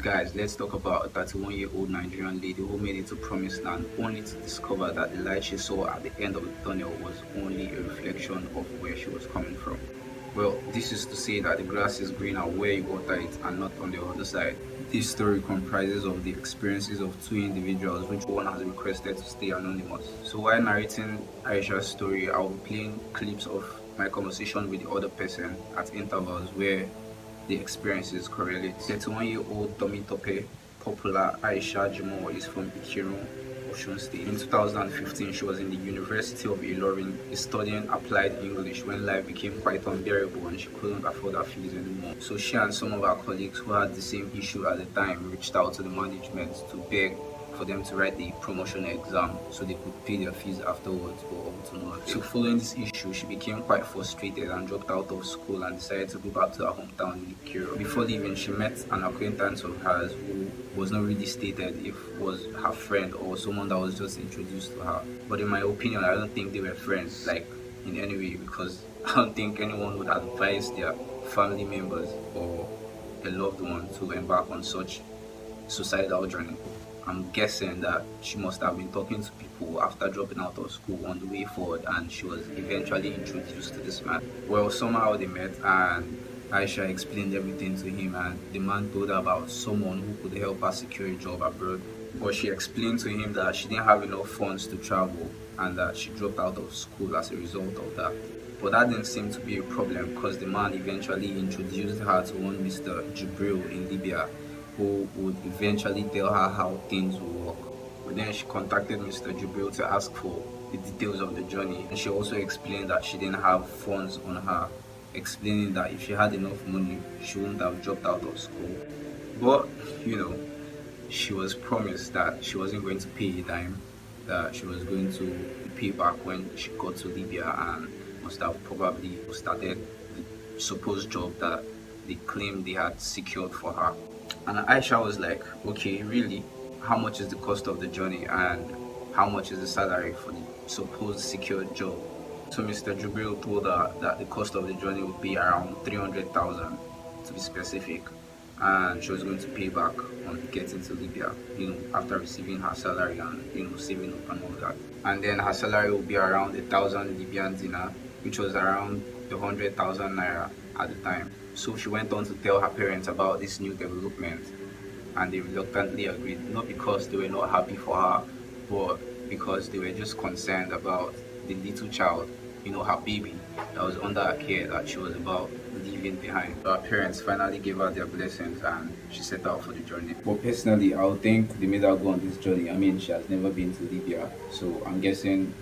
Guys, let's talk about a 31-year-old Nigerian lady who made it to promised land only to discover that the light she saw at the end of the tunnel was only a reflection of where she was coming from. Well, this is to say that the grass is greener where you water it and not on the other side. This story comprises of the experiences of two individuals which one has requested to stay anonymous. So while narrating Aisha's story, I'll be playing clips of my conversation with the other person at intervals where the experiences correlate. 31-year-old Tomitope, popular Aisha Jimo, is from Ikirun, Osun State. In 2015, she was in the University of Ilorin studying applied English when life became quite unbearable and she couldn't afford her fees anymore. So she and some of her colleagues who had the same issue at the time reached out to the management to beg for them to write the promotion exam so they could pay their fees afterwards, but all to no avail. So following this issue, she became quite frustrated and dropped out of school and decided to go back to her hometown in Ikiro. Before leaving, she met an acquaintance of hers who was not really stated if was her friend or someone that was just introduced to her. But in my opinion, I don't think they were friends, like in any way, because I don't think anyone would advise their family members or a loved one to embark on such suicidal journey. I'm guessing that she must have been talking to people after dropping out of school on the way forward, and she was eventually introduced to this man. Well, somehow they met and Aisha explained everything to him, and the man told her about someone who could help her secure a job abroad. But she explained to him that she didn't have enough funds to travel and that she dropped out of school as a result of that. But that didn't seem to be a problem because the man eventually introduced her to one Mr. Jibril in Libya, who would eventually tell her how things will work. But then she contacted Mr. Jibril to ask for the details of the journey, and she also explained that she didn't have funds on her, explaining that if she had enough money, she wouldn't have dropped out of school. But, she was promised that she wasn't going to pay a dime, that she was going to pay back when she got to Libya and must have probably started the supposed job that they claimed they had secured for her. And Aisha was like, okay, really? How much is the cost of the journey and how much is the salary for the supposed secured job? So Mr. Jubril told her that the cost of the journey would be around 300,000 to be specific, and she was going to pay back on getting to Libya, after receiving her salary and, saving up and all that. And then her salary would be around 1,000 Libyan dinar, which was around 100,000 naira at the time. So she went on to tell her parents about this new development, and they reluctantly agreed, not because they were not happy for her, but because they were just concerned about the little child, her baby that was under her care that she was about leaving behind. So her parents finally gave her their blessings and she set out for the journey. But personally, I would think they made her go on this journey. I mean, she has never been to Libya, so I'm guessing,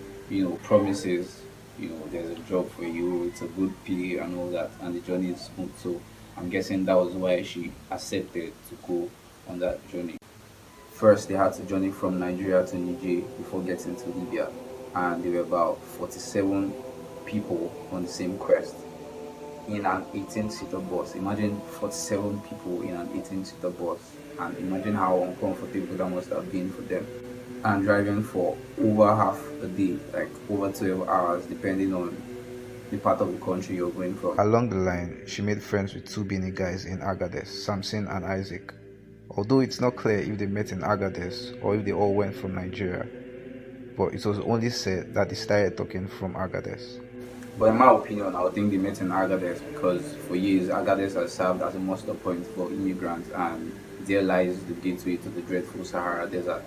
promises, there's a job for you, it's a good pay and all that, and the journey is smooth. So I'm guessing that was why she accepted to go on that journey. First, they had to journey from Nigeria to Niger before getting to Libya, and there were about 47 people on the same quest in an 18-seater bus. Imagine 47 people in an 18-seater bus, and imagine how uncomfortable that must have been for them. And driving for over half a day, like over 12 hours, depending on the part of the country you're going from. Along the line, she made friends with two Bini guys in Agadez, Samson and Isaac. Although it's not clear if they met in Agadez or if they all went from Nigeria, but it was only said that they started talking from Agadez. But in my opinion, I would think they met in Agadez because for years Agadez has served as a muster point for immigrants, and there lies the gateway to the dreadful Sahara Desert.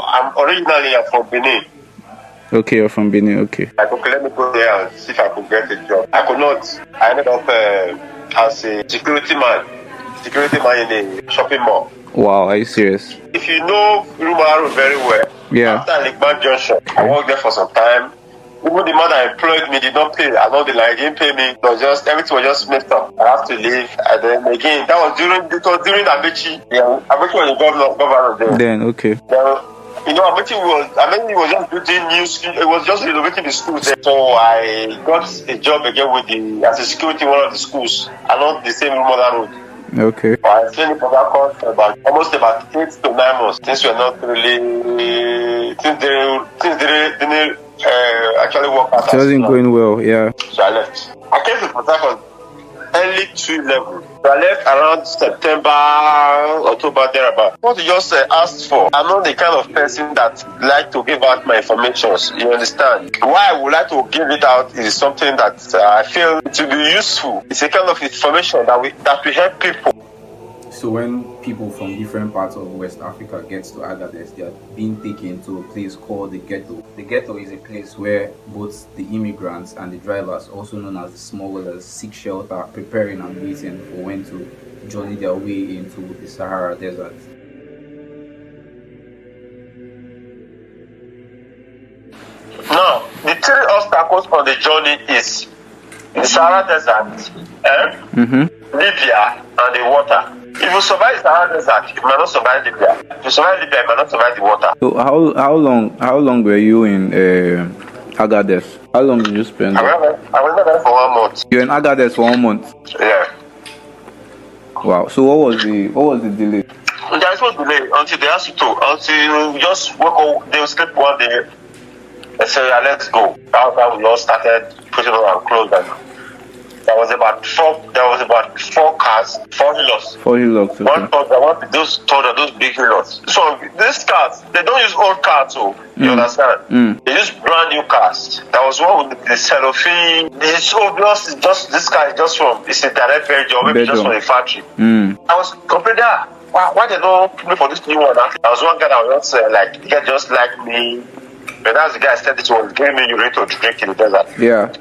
I'm originally from Benin. Okay, you're from Benin, okay. Like, okay, let me go there and see if I could get a job. I could not. I ended up as a security man in a shopping mall. Wow, are you serious? If you know Rumaru very well, yeah. After Ligman Junction, I worked there for some time. Even the man that employed me did not pay. I know the line didn't pay me. It was just, everything was just messed up. I have to leave. And then again, it was during Amechi. Yeah, Amechi was the governor there. Then, okay. Amechi was just building new school. It was just renovating the schools there. So I got a job again as a security in one of the schools, along the same Rumola road. Okay. I stayed in Port Harcourt for almost about 8 to 9 months. Things were not really, things didn't actually work out. It wasn't going well, yeah. So I left. I came to Port Harcourt early 2 level. So I left around September, October, thereabout. What you just asked for, I'm not the kind of person that like to give out my information. You understand? Why I would like to give it out is something that I feel to be useful. It's a kind of information that will help people. So when people from different parts of West Africa gets to Agadez, they are being taken to a place called the ghetto. The ghetto is a place where both the immigrants and the drivers, also known as the smugglers, seek shelter, preparing and waiting for when to journey their way into the Sahara Desert. Now, the 3 obstacles on the journey is the Sahara Desert, Lybia, and the water. If you survive the Sahara Desert, you might not survive Lybia. If you survive Lybia, you might not survive the water. So how long were you in Agadez? How long did you spend? I was there for 1 month. You were in Agadez for 1 month? Yeah. Wow. So what was the delay? There is no delay until they ask you to. Until you just wake up, they will sleep one day. They say, yeah, let's go. That's how we all started putting on our clothes. And there was about 4 cars, 4 hillocks. 4 hillocks. Okay. Those big hillocks. So these cars, they don't use old cars, so you understand? They use brand new cars. That was one with the cellophane. It's obvious. This car is just from. It's a direct ferry job, maybe just from a factory. I was completely. Why they don't put me for this new one? There was one guy that was like, the guy just like me. But that's the guy said that he was giving me urine to drink in the desert. Yeah.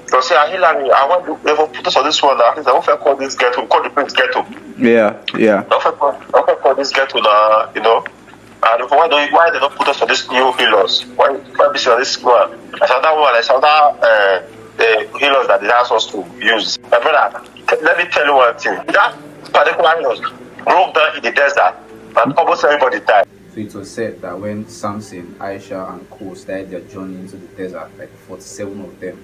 So say, I want to never put us on this one. I want to call this ghetto. Call the place ghetto. Yeah. I want to call this ghetto now, you know. And why they don't put us on this new hillocks? Why be on this one? I saw that one. I saw that the hillocks that they asked us to use. My brother, let me tell you one thing. That particular hillocks broke down in the desert, and almost everybody died. So it was said that when Samson, Aisha, and Co started their journey into the desert, like 47 of them,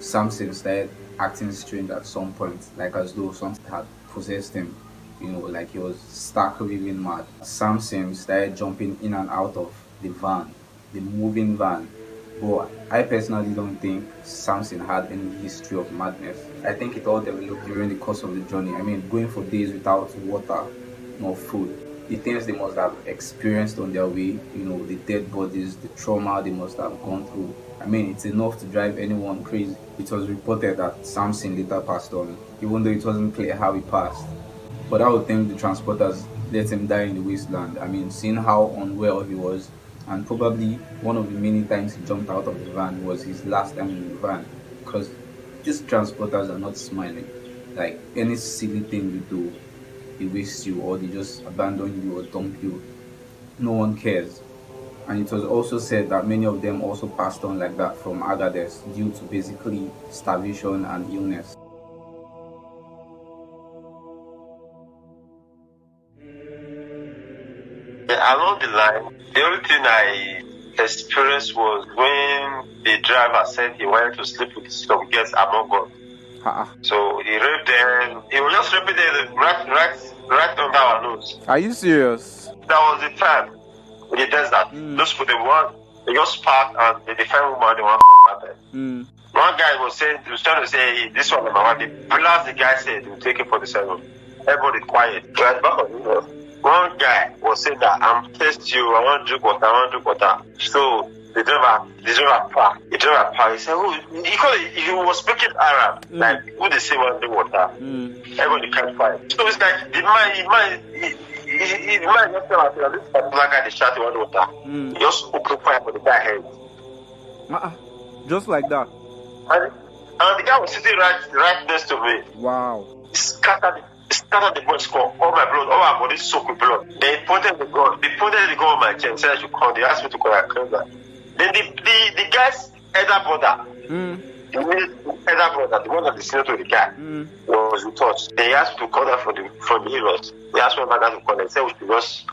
Samson started acting strange at some point, like as though something had possessed him, you know, like he was stark raving mad. Samson started jumping in and out of the van, the moving van. But I personally don't think Samson had any history of madness. I think it all developed during the course of the journey. I mean, going for days without water nor food. The things they must have experienced on their way, you know, the dead bodies, the trauma they must have gone through. I mean, it's enough to drive anyone crazy. It was reported that Samson later passed on, even though it wasn't clear how he passed. But I would think the transporters let him die in the wasteland. I mean, seeing how unwell he was, and probably one of the many times he jumped out of the van was his last time in the van, because these transporters are not smiling. Like, any silly thing you do, they waste you, or they just abandon you or dump you. No one cares. And it was also said that many of them also passed on like that from Agadez due to basically starvation and illness. Along the line, the only thing I experienced was when the driver said he wanted to sleep with some guests among us. So he raped them. He was just raping them right under our nose. Are you serious? That was the time in the desert. Those people, they just parked and they found woman, they want to matter. One guy was trying to say, hey, this one, my the blast the guy said, he will take it for the 7. Everybody quiet. Right back on the one guy was saying that I'm thirsty, I want to drink water. So the driver parked. He said, he was speaking Arab, like who they say want to drink water. Everybody kept quiet. So it's like the man just tell us that this particular guy they shot want water. He just opened fire for the guy head. Just like that. And the guy was sitting right next to me. Wow. He scattered the blood score, all my blood, all my body soaked with blood. They pointed the gun on my chest, said I should call. They asked me to call a cleanser. Then the guy's elder brother, the one that is senior to the guy, was with us. They asked me to call that from the heroes. They asked me to call them. They said we should just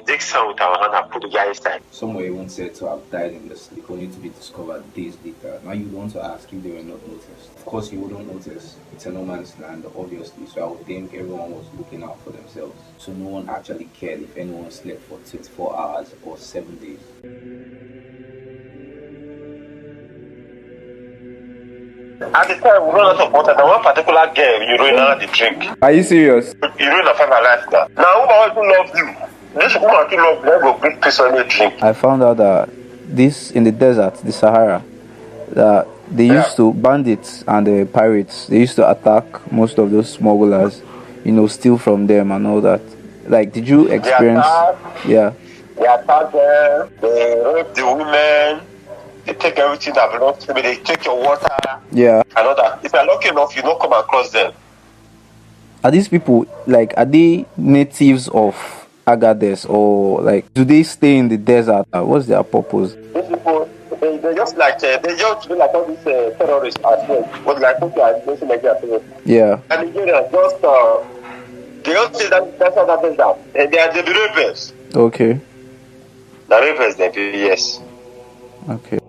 dig sand with our hand and put the guy inside. Some were even said to have died in the sleep, only to be discovered days later. Now you want to ask if they were not noticed. Of course you wouldn't notice. It's a no man's land, obviously, so I would think everyone was looking out for themselves. So no one actually cared if anyone slept for 24 hours or 7 days. At the time, we run out of water. Now, one particular girl, you ruin her the drink. Are you serious? You ruin her family lifestyle. Now, woman who love you, this woman who love you, will bring peace on your drink. I found out that this in the desert, the Sahara, that they used to, bandits and the pirates, they used to attack most of those smugglers, steal from them and all that. Like, did you experience? Yeah. They attack them, they rape the women, they take everything that belongs to me, they take your water. Yeah. And all that. If you're lucky enough, you don't come across them. Are these people, like, are they natives of Agadez, or like, do they stay in the desert? What's their purpose? These people, they just like, they just do like all these terrorists as well. But like, okay, I'm going to make that. Yeah. And Nigeria just, they don't say that's how that is down. And they are the rapers. Okay. The rapers, they do, yes. Okay.